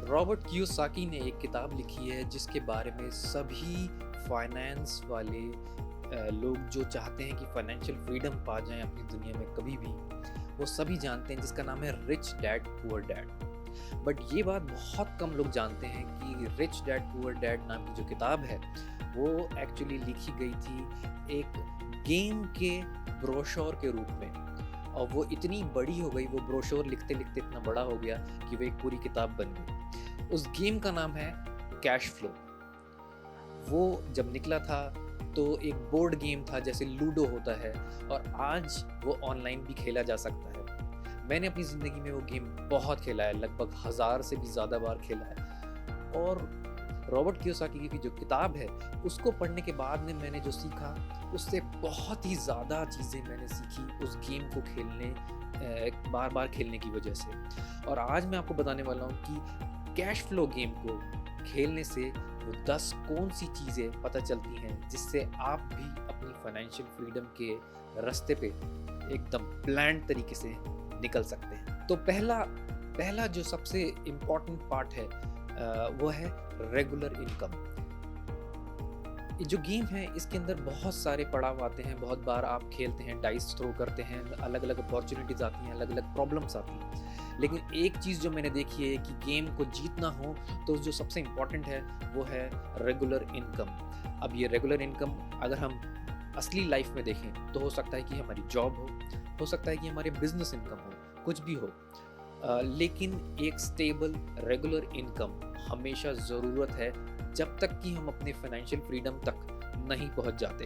Robert Kiyosaki ने एक किताब लिखी है जिसके बारे में सभी फाइनेंस वाले लोग जो चाहते हैं कि फाइनेंशियल फ्रीडम पा जाएं अपनी दुनिया में कभी भी, वो सभी जानते हैं, जिसका नाम है rich dad poor dad. But ये बात बहुत कम लोग जानते हैं कि रिच डैड पुअर डैड नाम की जो किताब है वो एक्चुअली लिखी गई थी एक गेम के ब्रोशोर के रूप में, और वो इतनी बड़ी हो गई, वो ब्रोशोर लिखते लिखते इतना बड़ा हो गया कि वो एक पूरी किताब बन गई। उस गेम का नाम है कैश फ्लो। वो जब निकला था तो एक बोर्ड गेम था जैसे लूडो होता है, और आज वो ऑनलाइन भी खेला जा सकता है। मैंने अपनी ज़िंदगी में वो गेम बहुत खेला है, लगभग 1000 से भी ज़्यादा बार खेला है। और रॉबर्ट कियोसाकी की जो किताब है उसको पढ़ने के बाद में मैंने जो सीखा, उससे बहुत ही ज़्यादा चीज़ें मैंने सीखी उस गेम को खेलने बार बार खेलने की वजह से। और आज मैं आपको बताने वाला हूँ कि कैश फ्लो गेम को खेलने से वो 10 कौन सी चीज़ें पता चलती हैं जिससे आप भी अपनी फाइनेंशियल फ्रीडम के रास्ते पे एकदम प्लान्ड तरीके से निकल सकते हैं। तो पहला जो सबसे इम्पॉर्टेंट पार्ट है वो है रेगुलर इनकम। ये जो गेम है इसके अंदर बहुत सारे पड़ाव आते हैं, बहुत बार आप खेलते हैं, डाइस थ्रो करते हैं, अलग अलग अपॉर्चुनिटीज़ आती हैं, अलग अलग प्रॉब्लम्स आती हैं। लेकिन एक चीज़ जो मैंने देखी है कि गेम को जीतना हो तो जो सबसे इम्पॉर्टेंट है वो है रेगुलर इनकम। अब ये रेगुलर इनकम अगर हम असली लाइफ में देखें तो हो सकता है कि हमारी जॉब हो सकता है कि हमारे बिजनेस इनकम हो, कुछ भी हो, लेकिन एक स्टेबल रेगुलर इनकम हमेशा ज़रूरत है जब तक कि हम अपने फाइनेंशियल फ्रीडम तक नहीं पहुंच जाते।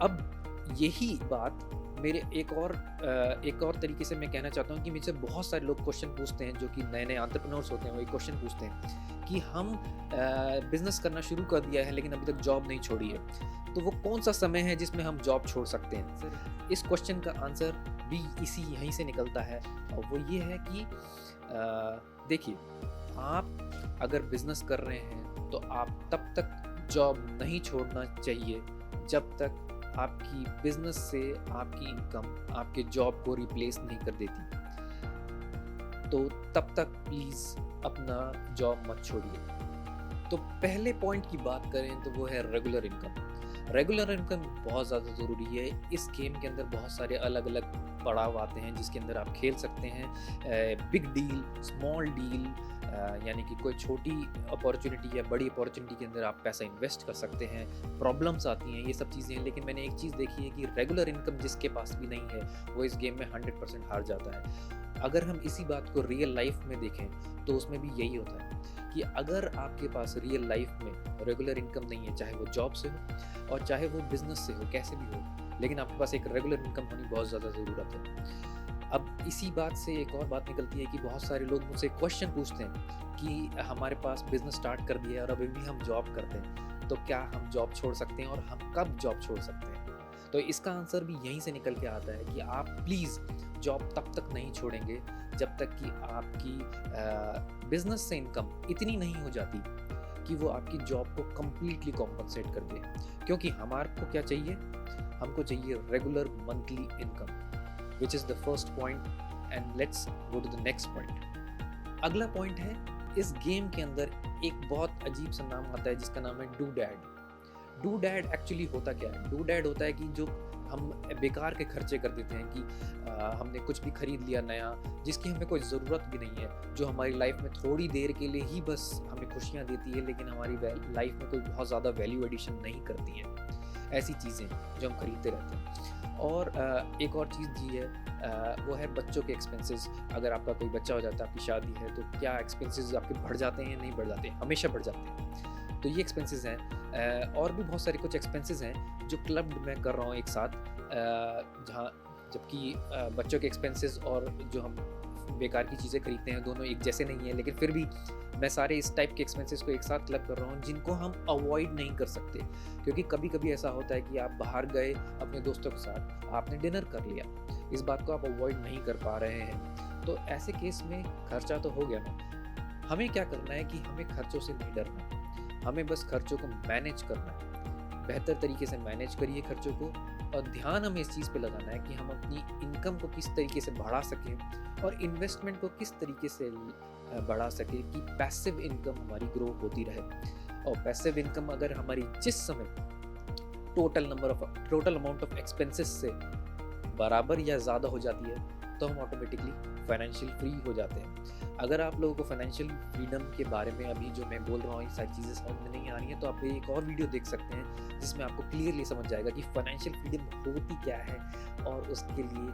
अब यही बात मेरे एक और तरीके से मैं कहना चाहता हूं कि मुझसे बहुत सारे लोग क्वेश्चन पूछते हैं, जो कि नए नए एंटरप्रेन्योर्स होते हैं, वो एक क्वेश्चन पूछते हैं कि हम बिजनेस करना शुरू कर दिया है लेकिन अभी तक जॉब नहीं छोड़ी है, तो वो कौन सा समय है जिसमें हम जॉब छोड़ सकते हैं। सर, इस क्वेश्चन का आंसर भी यहीं से निकलता है, और वो ये है कि देखिए, आप अगर बिजनेस कर रहे हैं तो आप तब तक जॉब नहीं छोड़ना चाहिए जब तक आपकी बिजनेस से आपकी इनकम आपके जॉब को रिप्लेस नहीं कर देती। तो तब तक प्लीज़ अपना जॉब मत छोड़िए। तो पहले पॉइंट की बात करें तो वो है रेगुलर इनकम। रेगुलर इनकम बहुत ज़्यादा ज़रूरी है। इस गेम के अंदर बहुत सारे अलग अलग पड़ाव आते हैं जिसके अंदर आप खेल सकते हैं। बिग डील, स्मॉल डील, यानी कि कोई छोटी अपॉर्चुनिटी या बड़ी अपॉर्चुनिटी के अंदर आप पैसा इन्वेस्ट कर सकते हैं। प्रॉब्लम्स आती हैं, ये सब चीज़ें हैं, लेकिन मैंने एक चीज़ देखी है कि रेगुलर इनकम जिसके पास भी नहीं है वो इस गेम में 100% हार जाता है। अगर हम इसी बात को रियल लाइफ में देखें तो उसमें भी यही होता है कि अगर आपके पास रियल लाइफ में रेगुलर इनकम नहीं है, चाहे वो जॉब से हो और चाहे वो बिजनेस से हो, कैसे भी हो, लेकिन आपके पास एक रेगुलर इनकम होनी बहुत ज़्यादा ज़रूरत है। अब इसी बात से एक और बात निकलती है कि बहुत सारे लोग मुझसे क्वेश्चन पूछते हैं कि हमारे पास बिजनेस स्टार्ट कर दिया है और अभी भी हम जॉब करते हैं, तो क्या हम जॉब छोड़ सकते हैं और हम कब जॉब छोड़ सकते हैं। तो इसका आंसर भी यहीं से निकल के आता है कि आप प्लीज़ जॉब तब तक नहीं छोड़ेंगे जब तक कि आपकी बिजनेस से इनकम इतनी नहीं हो जाती कि वो आपकी जॉब को कम्प्लीटली कॉम्पनसेट कर दे। क्योंकि हमारे को क्या चाहिए, हमको चाहिए regular monthly income, which is the first point, and let's go to the next point। अगला पॉइंट है, इस गेम के अंदर एक बहुत अजीब सा नाम आता है जिसका नाम है do dad. Do dad actually होता क्या है? डू डैड होता है कि जो हम बेकार के खर्चे कर देते हैं कि हमने कुछ भी खरीद लिया नया जिसकी हमें कोई ज़रूरत भी नहीं है, जो हमारी लाइफ में थोड़ी देर के लिए ही बस हमें खुशियाँ देती है, लेकिन हमारी लाइफ में कोई बहुत ज़्यादा वैल्यू एडिशन नहीं करती है। ऐसी चीज़ें जो हम खरीदते रहते हैं। और एक और चीज़ जी है, वो है बच्चों के एक्सपेंसेस। अगर आपका कोई बच्चा हो जाता है, आपकी शादी है, तो क्या एक्सपेंसेस आपके बढ़ जाते हैं? नहीं बढ़ जाते, हमेशा बढ़ जाते हैं। तो ये एक्सपेंसेस हैं। और भी बहुत सारे कुछ एक्सपेंसेस हैं जो क्लब में कर रहा हूँ एक साथ, जहाँ जबकि बच्चों के एक्सपेंसेस और जो हम बेकार की चीज़ें खरीदते हैं दोनों एक जैसे नहीं है, लेकिन फिर भी मैं सारे इस टाइप के एक्सपेंसेस को एक साथ क्लब कर रहा हूँ जिनको हम अवॉइड नहीं कर सकते। क्योंकि कभी कभी ऐसा होता है कि आप बाहर गए अपने दोस्तों के साथ, आपने डिनर कर लिया, इस बात को आप अवॉइड नहीं कर पा रहे हैं, तो ऐसे केस में खर्चा तो हो गया ना। हमें क्या करना है कि हमें खर्चों से नहीं डरना, हमें बस खर्चों को मैनेज करना है। बेहतर तरीके से मैनेज करिए खर्चों को, और ध्यान हमें इस चीज़ पे लगाना है कि हम अपनी इनकम को किस तरीके से बढ़ा सकें और इन्वेस्टमेंट को किस तरीके से बढ़ा सके कि पैसिव इनकम हमारी ग्रो होती रहे। और पैसिव इनकम अगर हमारी जिस समय टोटल अमाउंट ऑफ एक्सपेंसेस से बराबर या ज़्यादा हो जाती है तो हम ऑटोमेटिकली फाइनेंशियल फ्री हो जाते हैं। अगर आप लोगों को फाइनेंशियल फ्रीडम के बारे में अभी जो मैं बोल रहा हूँ ये सारी चीज़ें समझ में नहीं आ रही हैं तो आप एक और वीडियो देख सकते हैं जिसमें आपको क्लियरली समझ जाएगा कि फाइनेंशियल फ्रीडम होती क्या है और उसके लिए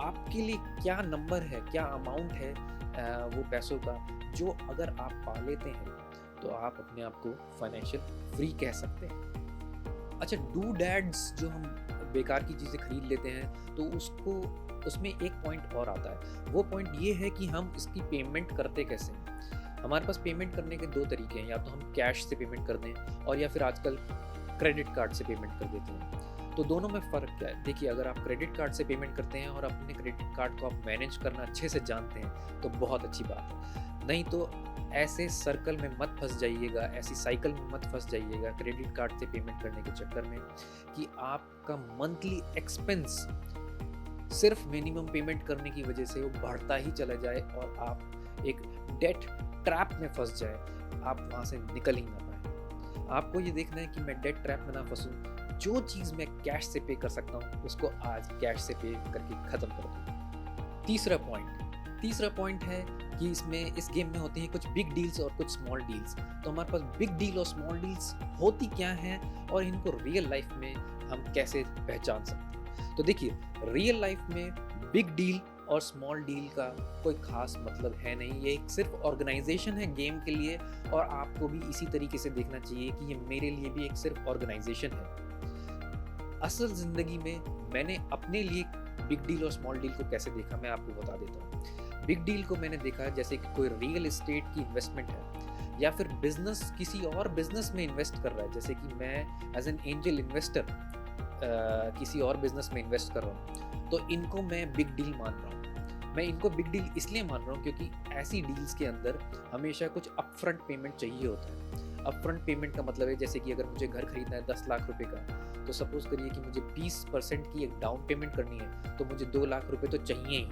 आपके लिए क्या नंबर है, क्या अमाउंट है वो पैसों का जो अगर आप पा लेते हैं तो आप अपने आप को फाइनेंशियल फ्री कह सकते हैं। अच्छा, डू डैड्स जो हम बेकार की चीज़ें खरीद लेते हैं तो उसमें एक पॉइंट और आता है। वो पॉइंट ये है कि हम इसकी पेमेंट करते कैसे हैं। हमारे पास पेमेंट करने के दो तरीके हैं, या तो हम कैश से पेमेंट कर दें और या फिर आजकल क्रेडिट कार्ड से पेमेंट कर देते हैं। तो दोनों में फ़र्क क्या है? देखिए, अगर आप क्रेडिट कार्ड से पेमेंट करते हैं और अपने क्रेडिट कार्ड को आप मैनेज करना अच्छे से जानते हैं तो बहुत अच्छी बात है। नहीं तो ऐसे सर्कल में मत फंस जाइएगा, ऐसी साइकिल में मत फंस जाइएगा क्रेडिट कार्ड से पेमेंट करने के चक्कर में कि आपका मंथली एक्सपेंस सिर्फ मिनिमम पेमेंट करने की वजह से वो बढ़ता ही चला जाए और आप एक डेट ट्रैप में फंस जाए, आप वहाँ से निकल ही ना पाए। आपको ये देखना है कि मैं डेट ट्रैप में ना फंसूँ, जो चीज़ मैं कैश से पे कर सकता हूँ उसको आज कैश से पे करके ख़त्म कर दूँ। तीसरा पॉइंट है कि इस गेम में होती हैं कुछ बिग डील्स और कुछ स्मॉल डील्स। तो हमारे पास बिग डील और स्मॉल डील्स होती क्या हैं और इनको रियल लाइफ में हम कैसे पहचान सकते हैं। तो देखिए, रियल लाइफ में बिग डील और स्मॉल डील का कोई खास मतलब है नहीं, ये एक सिर्फ ऑर्गेनाइजेशन है गेम के लिए और आपको भी इसी तरीके से देखना चाहिए कि ये मेरे लिए भी एक सिर्फ ऑर्गेनाइजेशन है। असल ज़िंदगी में मैंने अपने लिए बिग डील और स्मॉल डील को कैसे देखा मैं आपको बता देता हूँ। बिग डील को मैंने देखा जैसे कि कोई रियल एस्टेट की इन्वेस्टमेंट है या फिर बिजनेस किसी और बिजनेस में इन्वेस्ट कर रहा है, जैसे कि मैं एज एन एंजल इन्वेस्टर किसी और बिजनेस में इन्वेस्ट कर रहा हूँ, तो इनको मैं बिग डील मान रहा हूँ। मैं इनको बिग डील इसलिए मान रहा हूँ क्योंकि ऐसी डील्स के अंदर हमेशा कुछ अपफ्रंट पेमेंट चाहिए होता है। अपफ्रंट पेमेंट का मतलब है जैसे कि अगर मुझे घर खरीदना है 10 लाख रुपए का, तो सपोज करिए कि मुझे 20% की एक डाउन पेमेंट करनी है तो मुझे 2 लाख रुपए तो चाहिए ही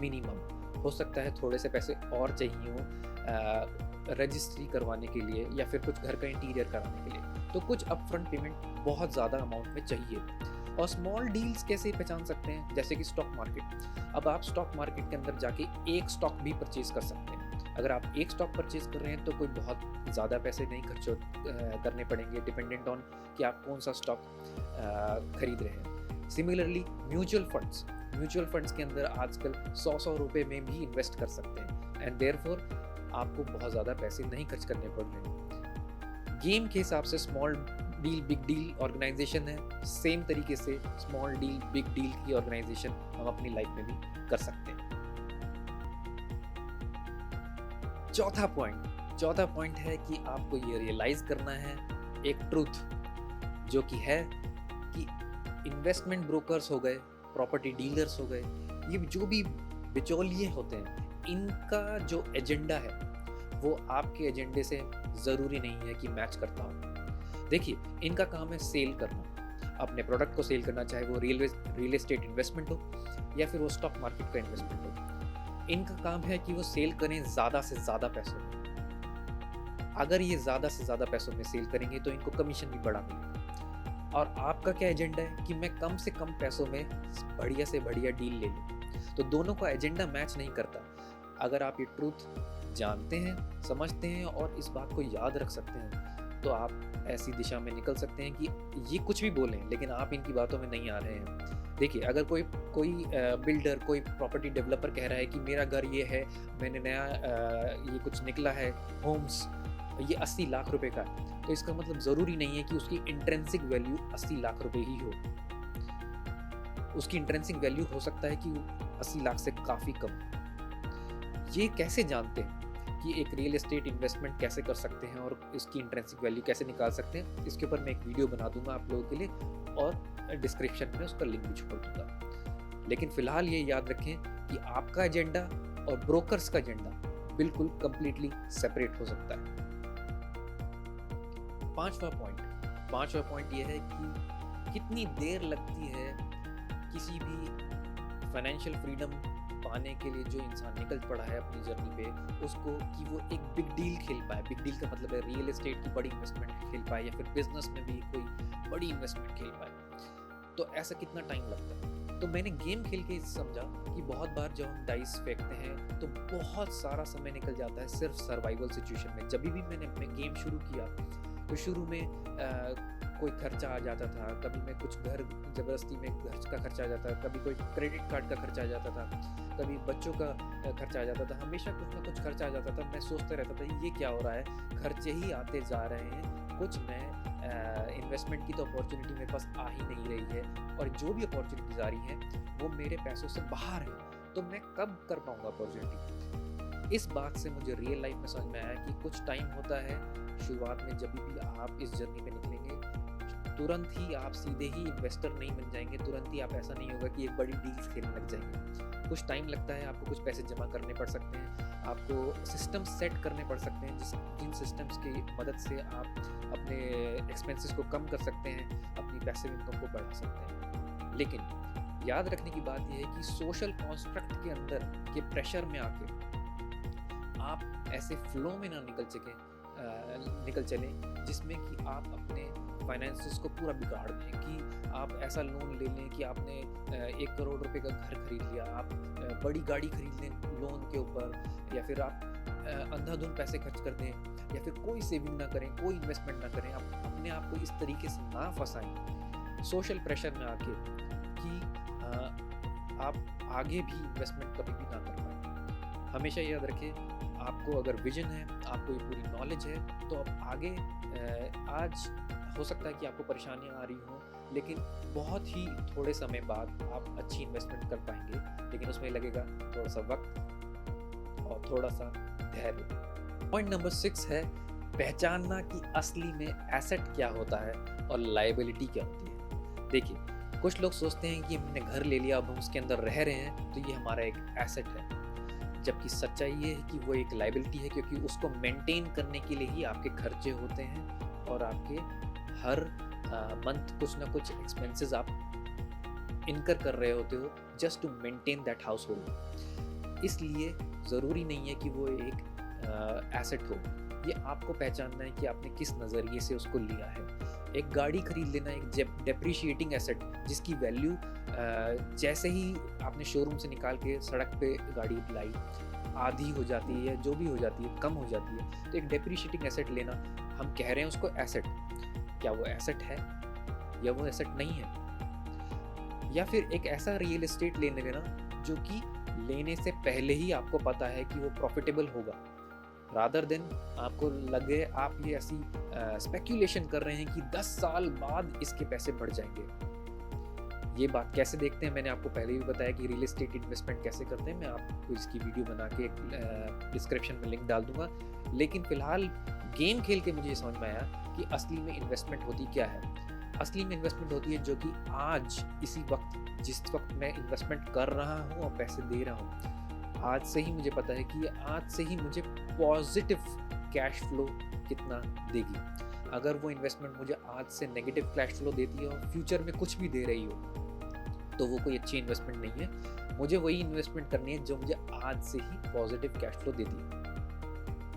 मिनिमम। हो सकता है थोड़े से पैसे और चाहिए हो रजिस्ट्री करवाने के लिए या फिर कुछ घर का इंटीरियर कराने के लिए, तो कुछ अपफ्रंट पेमेंट बहुत ज़्यादा अमाउंट में चाहिए। और स्मॉल डील्स कैसे पहचान सकते हैं, जैसे कि स्टॉक मार्केट। अब आप स्टॉक मार्केट के अंदर जाके एक स्टॉक भी परचेज कर सकते हैं। अगर आप एक स्टॉक परचेज कर रहे हैं तो कोई बहुत ज़्यादा पैसे नहीं खर्च करने पड़ेंगे, डिपेंडेंट ऑन कि आप कौन सा स्टॉक खरीद रहे हैं। सिमिलरली म्यूचुअल फंड्स के अंदर आजकल 100 रुपए में भी इन्वेस्ट कर सकते हैं एंड देयरफॉर आपको बहुत ज़्यादा पैसे नहीं खर्च करने पड़ रहे हैं। गेम के हिसाब से small deal big deal organization है, सेम तरीके से स्मॉल डील बिग डील की ऑर्गेनाइजेशन हम अपनी लाइफ में भी कर सकते हैं। चौथा पॉइंट है कि आपको ये रियलाइज करना है एक ट्रूथ, जो कि है कि इन्वेस्टमेंट ब्रोकर्स हो गए, प्रॉपर्टी डीलर्स हो गए, ये जो भी बिचौलिए होते हैं, इनका जो एजेंडा है वो आपके एजेंडे से ज़रूरी नहीं है कि मैच करता हो। देखिए, इनका काम है सेल करना, अपने प्रोडक्ट को सेल करना, चाहे वो रियल एस्टेट इन्वेस्टमेंट हो या फिर वो स्टॉक मार्केट का इन्वेस्टमेंट हो। इनका काम है कि वो सेल करें ज़्यादा से ज़्यादा पैसों में। अगर ये ज़्यादा से ज़्यादा पैसों में सेल करेंगे तो इनको कमीशन भी बड़ा मिलेगा। और आपका क्या एजेंडा है कि मैं कम से कम पैसों में बढ़िया से बढ़िया डील ले लूँ, तो दोनों का एजेंडा मैच नहीं करता। अगर आप ये ट्रूथ जानते हैं, समझते हैं और इस बात को याद रख सकते हैं तो आप ऐसी दिशा में निकल सकते हैं कि ये कुछ भी बोलें लेकिन आप इनकी बातों में नहीं आ रहे हैं। देखिए, अगर कोई बिल्डर, कोई प्रॉपर्टी डेवलपर कह रहा है कि मेरा घर ये है, मैंने नया ये कुछ निकला है होम्स, ये 80 लाख रुपए का, तो इसका मतलब ज़रूरी नहीं है कि उसकी इंट्रेंसिक वैल्यू 80 लाख रुपए ही हो। उसकी इंट्रेंसिक वैल्यू हो सकता है कि 80 लाख से काफ़ी कम। ये कैसे जानते हैं कि एक रियल एस्टेट इन्वेस्टमेंट कैसे कर सकते हैं और इसकी इंट्रेंसिक वैल्यू कैसे निकाल सकते हैं, इसके ऊपर मैं एक वीडियो बना दूंगा आप लोगों के लिए और डिस्क्रिप्शन में उसका लिंक भी छोड़ दूंगा। लेकिन फिलहाल ये याद रखें कि आपका एजेंडा और ब्रोकर्स का एजेंडा बिल्कुल कंप्लीटली सेपरेट हो सकता है। पांचवा पॉइंट ये है कि कितनी देर लगती है किसी भी फाइनेंशियल फ्रीडम पाने के लिए जो इंसान निकल पड़ा है अपनी जर्नी पे, उसको कि वो एक बिग डील खेल पाए। बिग डील का मतलब है रियल एस्टेट की बड़ी इन्वेस्टमेंट खेल पाए या फिर बिजनेस में भी कोई बड़ी इन्वेस्टमेंट खेल पाए। तो ऐसा कितना टाइम लगता है? तो मैंने गेम खेल के समझा कि बहुत बार जब हम डाइस फेंकते हैं तो बहुत सारा समय निकल जाता है सिर्फ सर्वाइवल सिचुएशन में। जब भी मैंने अपने गेम शुरू किया तो शुरू में कोई खर्चा आ जाता था, कभी मैं कुछ घर ज़बरदस्ती में घर का खर्चा आ जाता था, कभी कोई क्रेडिट कार्ड का खर्चा आ जाता था, कभी बच्चों का खर्चा आ जाता था, हमेशा कुछ ना कुछ खर्चा आ जाता था। मैं सोचता रहता था ये क्या हो रहा है, खर्चे ही आते जा रहे हैं, कुछ मैं इन्वेस्टमेंट की तो अपॉर्चुनिटी मेरे पास आ ही नहीं रही है, और जो भी अपॉर्चुनिटीज आ रही हैं वो मेरे पैसों से बाहर है, तो मैं कब कर पाऊँगा अपॉर्चुनिटी। इस बात से मुझे रियल लाइफ में समझ में आया कि कुछ टाइम होता है शुरुआत में, जब भी आप इस जर्नी पे निकलेंगे तुरंत ही आप सीधे ही इन्वेस्टर नहीं बन जाएंगे, तुरंत ही आप ऐसा नहीं होगा कि एक बड़ी डील्स खेलने लग जाएंगे। कुछ टाइम लगता है, आपको कुछ पैसे जमा करने पड़ सकते हैं, आपको सिस्टम सेट करने पड़ सकते हैं जिन सिस्टम्स की मदद से आप अपने एक्सपेंसेस को कम कर सकते हैं, अपनी पैसिव इनकम को बढ़ा सकते हैं। लेकिन याद रखने की बात यह है कि सोशल कॉन्स्ट्रक्ट के अंदर के प्रेशर में आके आप ऐसे फ्लो में ना निकल चलें जिसमें कि आप अपने फाइनेंसेस को पूरा बिगाड़ दें, कि आप ऐसा लोन ले लें कि आपने 1 करोड़ रुपए का घर खरीद लिया, आप बड़ी गाड़ी खरीद लें लोन के ऊपर, या फिर आप अंधाधुंध पैसे खर्च कर दें, या फिर कोई सेविंग ना करें, कोई इन्वेस्टमेंट ना करें। आप अपने आप को इस तरीके से ना फंसाएं सोशल प्रेशर में आके कि आप आगे भी इन्वेस्टमेंट कभी भी ना कर पाए। हमेशा याद रखें, आपको अगर विजन है, आपको ये पूरी नॉलेज है, तो आप आगे आज हो सकता है कि आपको परेशानियां आ रही हों, लेकिन बहुत ही थोड़े समय बाद आप अच्छी इन्वेस्टमेंट कर पाएंगे, लेकिन उसमें लगेगा थोड़ा सा वक्त और थोड़ा सा धैर्य। पॉइंट नंबर 6 है पहचानना कि असली में एसेट क्या होता है और लायबिलिटी क्या होती है। देखिए, कुछ लोग सोचते हैं कि हमने घर ले लिया, अब हम उसके अंदर रह रहे हैं तो ये हमारा एक एसेट है, जबकि सच्चाई ये है कि वो एक लायबिलिटी है, क्योंकि उसको मेंटेन करने के लिए ही आपके खर्चे होते हैं और आपके हर मंथ कुछ ना कुछ एक्सपेंसेस आप इनकर कर रहे होते हो just to maintain that household. इसलिए ज़रूरी नहीं है कि वो एक एसेट हो। ये आपको पहचानना है कि आपने किस नज़रिए से उसको लिया है। एक गाड़ी खरीद लेना एक डेप्रिशिएटिंग एसेट, जिसकी वैल्यू जैसे ही आपने शोरूम से निकाल के सड़क पे गाड़ी लाई आधी हो जाती है, जो भी हो जाती है, कम हो जाती है, तो एक डेप्रिशिएटिंग एसेट लेना, हम कह रहे हैं उसको एसेट। क्या वो एसेट है या वो एसेट नहीं है? या फिर एक ऐसा रियल एस्टेट लेने लेना जो कि लेने से पहले ही आपको पता है कि वो प्रॉफिटेबल होगा, रादर देन आपको लगे आप ये ऐसी स्पेक्यूलेशन कर रहे हैं कि 10 साल बाद इसके पैसे बढ़ जाएंगे। ये बात कैसे देखते हैं, मैंने आपको पहले भी बताया कि रियल एस्टेट इन्वेस्टमेंट कैसे करते हैं। मैं आपको इसकी वीडियो बना के डिस्क्रिप्शन में लिंक डाल दूंगा। लेकिन फिलहाल गेम खेल के मुझे समझ में आया कि असली में इन्वेस्टमेंट होती क्या है। असली में इन्वेस्टमेंट होती है जो कि आज इसी वक्त, जिस वक्त मैं इन्वेस्टमेंट कर रहा हूँ और पैसे दे रहा हूँ, आज से ही मुझे पता है कि आज से ही मुझे पॉजिटिव कैश फ्लो कितना देगी। अगर वो इन्वेस्टमेंट मुझे आज से नेगेटिव कैश फ्लो देती है और फ्यूचर में कुछ भी दे रही हो, तो वो कोई अच्छी इन्वेस्टमेंट नहीं है। मुझे वही इन्वेस्टमेंट करनी है जो मुझे आज से ही पॉजिटिव कैश फ्लो देती है।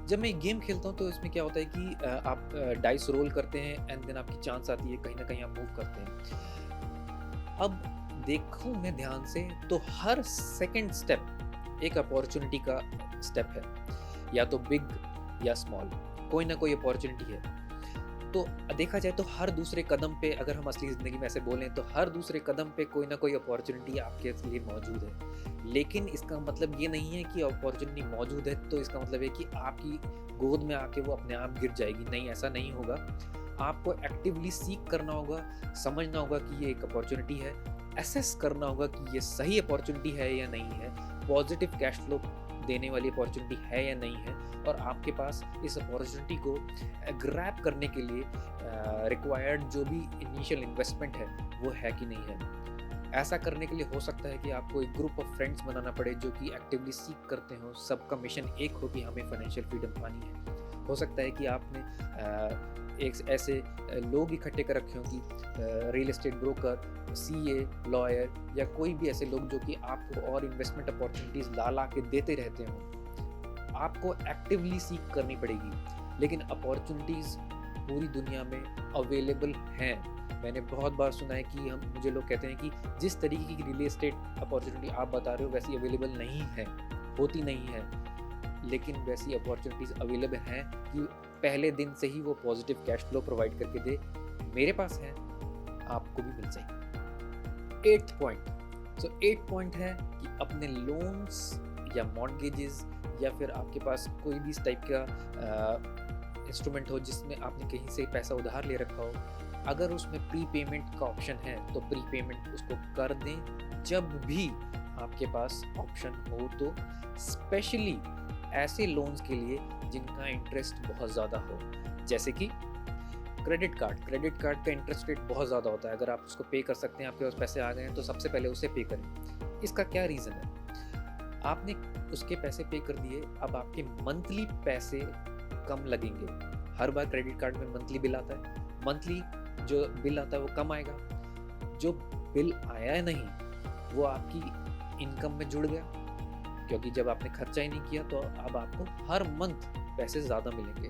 जब मैं गेम खेलता हूँ तो इसमें क्या होता है कि आप डाइस रोल करते हैं एंड देन आपकी चांस आती है, कहीं ना कहीं आप मूव करते हैं। अब देखूँ मैं ध्यान से तो हर सेकंड स्टेप एक अपॉर्चुनिटी का स्टेप है, या तो बिग या स्मॉल, कोई ना कोई अपॉर्चुनिटी है। तो देखा जाए तो हर दूसरे कदम पे, अगर हम असली ज़िंदगी में ऐसे बोलें तो हर दूसरे कदम पे कोई ना कोई अपॉर्चुनिटी आपके लिए मौजूद है। लेकिन इसका मतलब ये नहीं है कि अपॉर्चुनिटी मौजूद है तो इसका मतलब है कि आपकी गोद में आके वो अपने आप गिर जाएगी। नहीं, ऐसा नहीं होगा। आपको एक्टिवली सीख करना होगा, समझना होगा कि ये एक अपॉर्चुनिटी है, एसेस करना होगा कि ये सही अपॉर्चुनिटी है या नहीं है, पॉजिटिव कैश फ्लो देने वाली अपॉर्चुनिटी है या नहीं है, और आपके पास इस अपॉर्चुनिटी को ग्रैब करने के लिए रिक्वायर्ड जो भी इनिशियल इन्वेस्टमेंट है वो है कि नहीं है। ऐसा करने के लिए हो सकता है कि आपको एक ग्रुप ऑफ फ्रेंड्स बनाना पड़े जो कि एक्टिवली सीख करते हो, सबका मिशन एक हो कि हमें फाइनेंशियल फ्रीडम पानी है। हो सकता है कि आपने एक ऐसे लोग इकट्ठे कर रखे हों कि real estate broker, CA, lawyer या कोई भी ऐसे लोग जो कि आपको और इन्वेस्टमेंट अपॉर्चुनिटीज़ ला के देते रहते हों। आपको एक्टिवली सीक करनी पड़ेगी, लेकिन अपॉर्चुनिटीज़ पूरी दुनिया में अवेलेबल हैं। मैंने बहुत बार सुना है कि मुझे लोग कहते हैं कि जिस तरीके की रियल एस्टेट अपॉर्चुनिटी आप बता रहे हो वैसी अवेलेबल नहीं है, होती नहीं है। लेकिन वैसी अपॉर्चुनिटीज़ अवेलेबल हैं कि पहले दिन से ही वो पॉजिटिव कैश फ्लो प्रोवाइड करके दे। मेरे पास है, आपको भी मिल जाएगी। 8th पॉइंट, सो 8th पॉइंट है कि अपने लोन्स या मॉर्गेजेस या फिर आपके पास कोई भी इस टाइप का इंस्ट्रूमेंट हो जिसमें आपने कहीं से पैसा उधार ले रखा हो, अगर उसमें प्री पेमेंट का ऑप्शन है तो प्री पेमेंट उसको कर दें जब भी आपके पास ऑप्शन हो तो, स्पेशली ऐसे लोन्स के लिए जिनका इंटरेस्ट बहुत ज़्यादा हो, जैसे कि क्रेडिट कार्ड का इंटरेस्ट रेट बहुत ज़्यादा होता है। अगर आप उसको पे कर सकते हैं, आपके पास पैसे आ गए हैं, तो सबसे पहले उसे पे करें। इसका क्या रीज़न है? आपने उसके पैसे पे कर दिए, अब आपके मंथली पैसे कम लगेंगे। हर बार क्रेडिट कार्ड में मंथली बिल आता है, मंथली जो बिल आता है वो कम आएगा। जो बिल आया नहीं वो आपकी इनकम में जुड़ गया, क्योंकि जब आपने खर्चा ही नहीं किया तो अब आपको हर मंथ पैसे ज़्यादा मिलेंगे।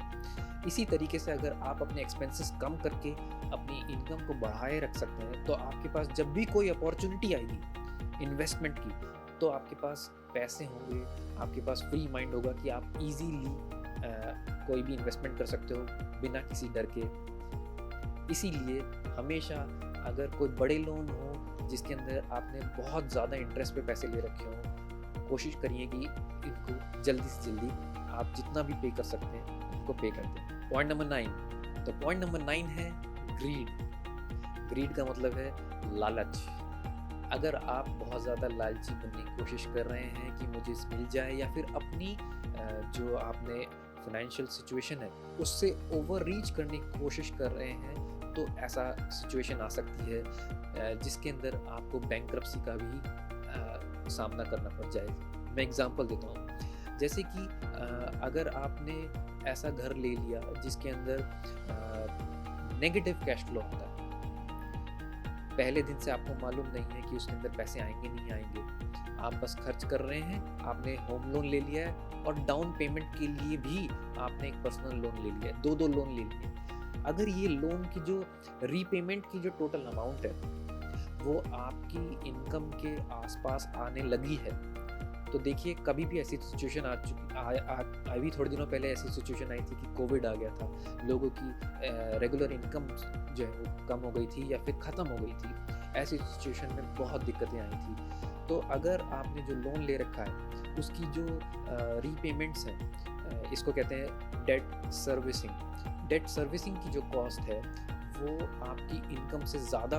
इसी तरीके से अगर आप अपने एक्सपेंसेस कम करके अपनी इनकम को बढ़ाए रख सकते हैं तो आपके पास जब भी कोई अपॉर्चुनिटी आएगी इन्वेस्टमेंट की, तो आपके पास पैसे होंगे, आपके पास फ्री माइंड होगा कि आप इजीली कोई भी इन्वेस्टमेंट कर सकते हो बिना किसी डर के। इसीलिए हमेशा अगर कोई बड़े लोन हो जिसके अंदर आपने बहुत ज़्यादा इंटरेस्ट पे पैसे ले रखे हों, कोशिश करिए कि इनको जल्दी से जल्दी आप जितना भी पे कर सकते हैं उनको पे कर दें। पॉइंट नंबर 9, तो पॉइंट नंबर 9 है ग्रीड का मतलब है लालच। अगर आप बहुत ज़्यादा लालची बनने की कोशिश कर रहे हैं कि मुझे मिल जाए, या फिर अपनी जो आपने फाइनेंशियल सिचुएशन है उससे ओवर रीच करने की कोशिश कर रहे हैं, तो ऐसा सिचुएशन आ सकती है जिसके अंदर आपको बैंकरप्सी का भी सामना करना पड़ जाए। मैं एग्जांपल देता हूँ, जैसे कि अगर आपने ऐसा घर ले लिया जिसके अंदर नेगेटिव कैश फ्लो होता है, पहले दिन से आपको मालूम नहीं है कि उसके अंदर पैसे आएंगे नहीं आएंगे, आप बस खर्च कर रहे हैं, आपने होम लोन ले लिया है और डाउन पेमेंट के लिए भी आपने एक पर्सनल लोन ले लिया है, दो लोन ले लिए। अगर ये लोन की जो रीपेमेंट की जो टोटल अमाउंट है वो आपकी इनकम के आसपास आने लगी है, तो देखिए कभी भी ऐसी सिचुएशन अभी थोड़े दिनों पहले ऐसी सिचुएशन आई थी कि कोविड आ गया था, लोगों की रेगुलर इनकम जो है वो कम हो गई थी या फिर ख़त्म हो गई थी। ऐसी सिचुएशन में बहुत दिक्कतें आई थी। तो अगर आपने जो लोन ले रखा है उसकी जो रीपेमेंट्स हैं, इसको कहते हैं डेट सर्विसिंग की जो कॉस्ट है वो आपकी इनकम से ज़्यादा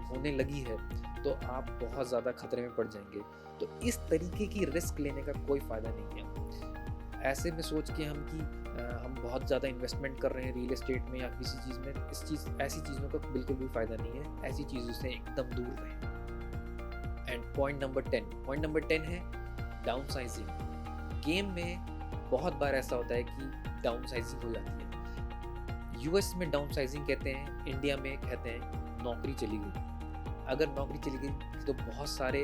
होने लगी है, तो आप बहुत ज़्यादा खतरे में पड़ जाएंगे। तो इस तरीके की रिस्क लेने का कोई फ़ायदा नहीं है। ऐसे में सोच के हम बहुत ज़्यादा इन्वेस्टमेंट कर रहे हैं रियल एस्टेट में या किसी चीज़ में, ऐसी चीज़ों का बिल्कुल भी फ़ायदा नहीं है। ऐसी चीज़ों से एकदम दूर रहें। एंड पॉइंट नंबर 10 है डाउन साइजिंग। गेम में बहुत बार ऐसा होता है कि डाउन साइजिंग हो जाती है। यूएस में डाउन साइजिंग कहते हैं, इंडिया में कहते हैं नौकरी चली गई। अगर नौकरी चली गई तो बहुत सारे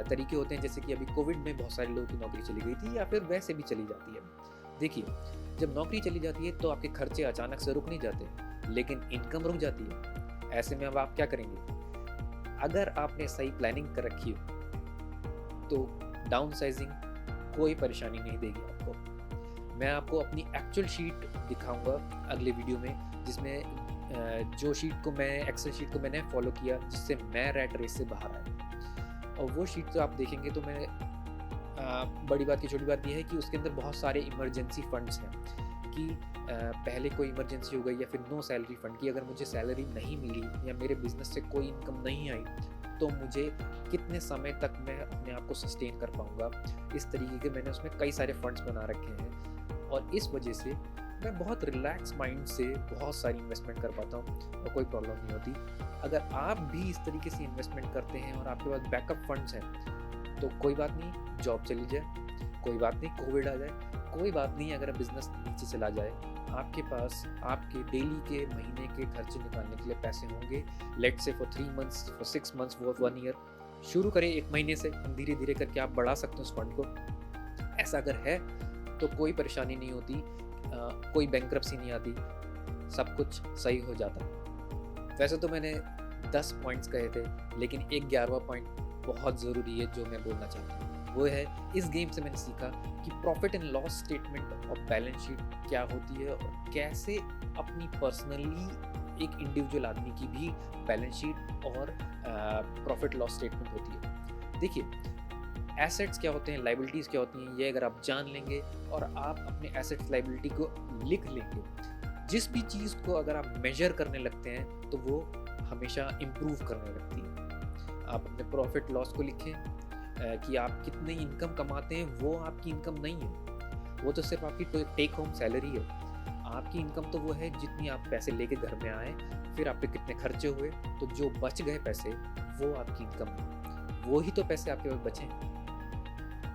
तरीके होते हैं, जैसे कि अभी कोविड में बहुत सारे लोगों की नौकरी चली गई थी या फिर वैसे भी चली जाती है। देखिए, जब नौकरी चली जाती है तो आपके खर्चे अचानक से रुक नहीं जाते, लेकिन इनकम रुक जाती है। ऐसे में अब आप क्या करेंगे? अगर आपने सही प्लानिंग कर रखी हो तो डाउन साइजिंग कोई परेशानी नहीं देगी आपको। मैं आपको अपनी एक्चुअल शीट दिखाऊंगा अगले वीडियो में, जिसमें जो एक्सेल शीट को मैंने फॉलो किया जिससे मैं रैट रेस से बाहर आया। और वो शीट तो आप देखेंगे तो मैं बड़ी बात की छोटी बात यह है कि उसके अंदर बहुत सारे इमरजेंसी फंड्स हैं कि पहले कोई इमरजेंसी हो गई या फिर नो सैलरी फंड की, अगर मुझे सैलरी नहीं मिली या मेरे बिजनेस से कोई इनकम नहीं आई तो मुझे कितने समय तक मैं अपने आप को सस्टेन कर पाऊँगा। इस तरीके के मैंने उसमें कई सारे फंड्स बना रखे हैं और इस वजह से मैं बहुत रिलैक्स माइंड से बहुत सारी इन्वेस्टमेंट कर पाता हूँ और कोई प्रॉब्लम नहीं होती। अगर आप भी इस तरीके से इन्वेस्टमेंट करते हैं और आपके पास बैकअप फंड्स हैं तो कोई बात नहीं, जॉब चली जाए, कोई बात नहीं, कोविड आ जाए, कोई बात नहीं अगर बिजनेस नीचे चला जाए, आपके पास आपके डेली के महीने के खर्चे निकालने के लिए पैसे होंगे। Let's say for 3 months, for 6 months, for 1 year. शुरू करें 1 महीने से, हम धीरे धीरे करके आप बढ़ा सकते हो उस फंड को। ऐसा अगर है तो कोई परेशानी नहीं होती, कोई बैंक्रप्सी नहीं आती, सब कुछ सही हो जाता है। वैसे तो मैंने 10 पॉइंट्स कहे थे, लेकिन एक 11वां पॉइंट बहुत ज़रूरी है जो मैं बोलना चाहता हूँ। वो है, इस गेम से मैंने सीखा कि प्रॉफिट एंड लॉस स्टेटमेंट और बैलेंस शीट क्या होती है और कैसे अपनी पर्सनली एक इंडिविजुअल आदमी की भी बैलेंस शीट और प्रॉफिट लॉस स्टेटमेंट होती है। देखिए, एसेट्स क्या होते हैं, लाइबिलिटीज़ क्या होती हैं, ये अगर आप जान लेंगे और आप अपने एसेट्स लाइबिलिटी को लिख लेंगे, जिस भी चीज़ को अगर आप मेजर करने लगते हैं तो वो हमेशा इम्प्रूव करने लगती है। आप अपने प्रॉफिट लॉस को लिखें कि आप कितनी इनकम कमाते हैं, वो आपकी इनकम नहीं है, वो तो सिर्फ आपकी टेक होम सैलरी है। आपकी इनकम तो वो है जितनी आप पैसे लेके घर में आए, फिर आप पे कितने खर्चे हुए, तो जो बच गए पैसे वो आपकी इनकम है, वो ही तो पैसे आपके पास बचे।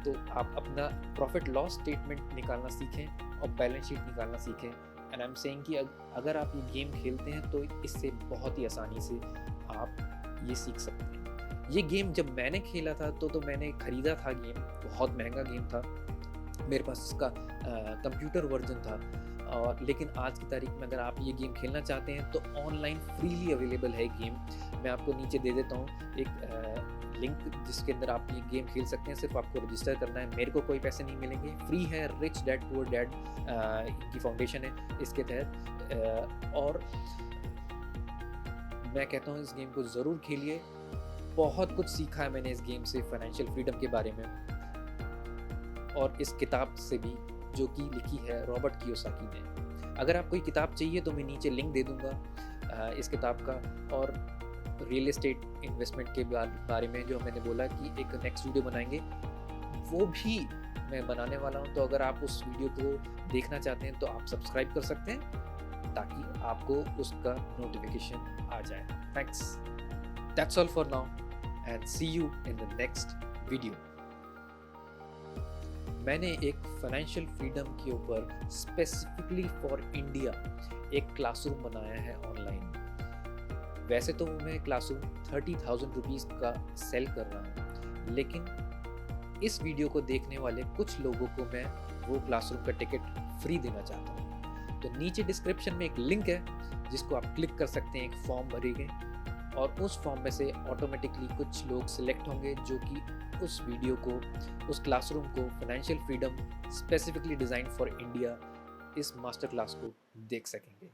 तो आप अपना प्रॉफिट लॉस स्टेटमेंट निकालना सीखें और बैलेंस शीट निकालना सीखें। एंड आई एम सेइंग कि अगर आप ये गेम खेलते हैं तो इससे बहुत ही आसानी से आप ये सीख सकते हैं। ये गेम जब मैंने खेला था तो मैंने ख़रीदा था गेम, बहुत महंगा गेम था, मेरे पास इसका कंप्यूटर वर्जन था। और लेकिन आज की तारीख में अगर आप ये गेम खेलना चाहते हैं तो ऑनलाइन फ्रीली अवेलेबल है गेम। मैं आपको नीचे दे देता हूँ एक लिंक जिसके अंदर आप ये गेम खेल सकते हैं। सिर्फ आपको रजिस्टर करना है, मेरे को कोई पैसे नहीं मिलेंगे, फ्री है। रिच डैड पुअर डैड इनकी फाउंडेशन है इसके तहत। और मैं कहता हूँ इस गेम को ज़रूर खेलिए। बहुत कुछ सीखा है मैंने इस गेम से, फाइनेंशियल फ्रीडम के बारे में, और इस किताब से भी जो कि लिखी है रॉबर्ट कियोसाकी ने। अगर आप कोई किताब चाहिए तो मैं नीचे लिंक दे दूंगा इस किताब का। और रियल एस्टेट इन्वेस्टमेंट के बारे में जो मैंने बोला कि एक नेक्स्ट वीडियो बनाएंगे, वो भी मैं बनाने वाला हूं। तो अगर आप उस वीडियो को देखना चाहते हैं तो आप सब्सक्राइब कर सकते हैं ताकि आपको उसका नोटिफिकेशन आ जाए। Thanks, that's all for now and see you in the next video. मैंने एक फाइनेंशियल फ्रीडम के ऊपर स्पेसिफिकली फॉर इंडिया एक क्लासरूम बनाया है ऑनलाइन। वैसे तो मैं क्लासरूम 30,000 रुपीज़ का सेल कर रहा हूँ, लेकिन इस वीडियो को देखने वाले कुछ लोगों को मैं वो क्लासरूम का टिकट फ्री देना चाहता हूँ। तो नीचे डिस्क्रिप्शन में एक लिंक है जिसको आप क्लिक कर सकते हैं। एक फॉर्म भरेंगे और उस फॉर्म में से ऑटोमेटिकली कुछ लोग सिलेक्ट होंगे जो कि उस वीडियो को, उस क्लासरूम को, financial freedom specifically design for India, इस मास्टर क्लास को देख सकेंगे।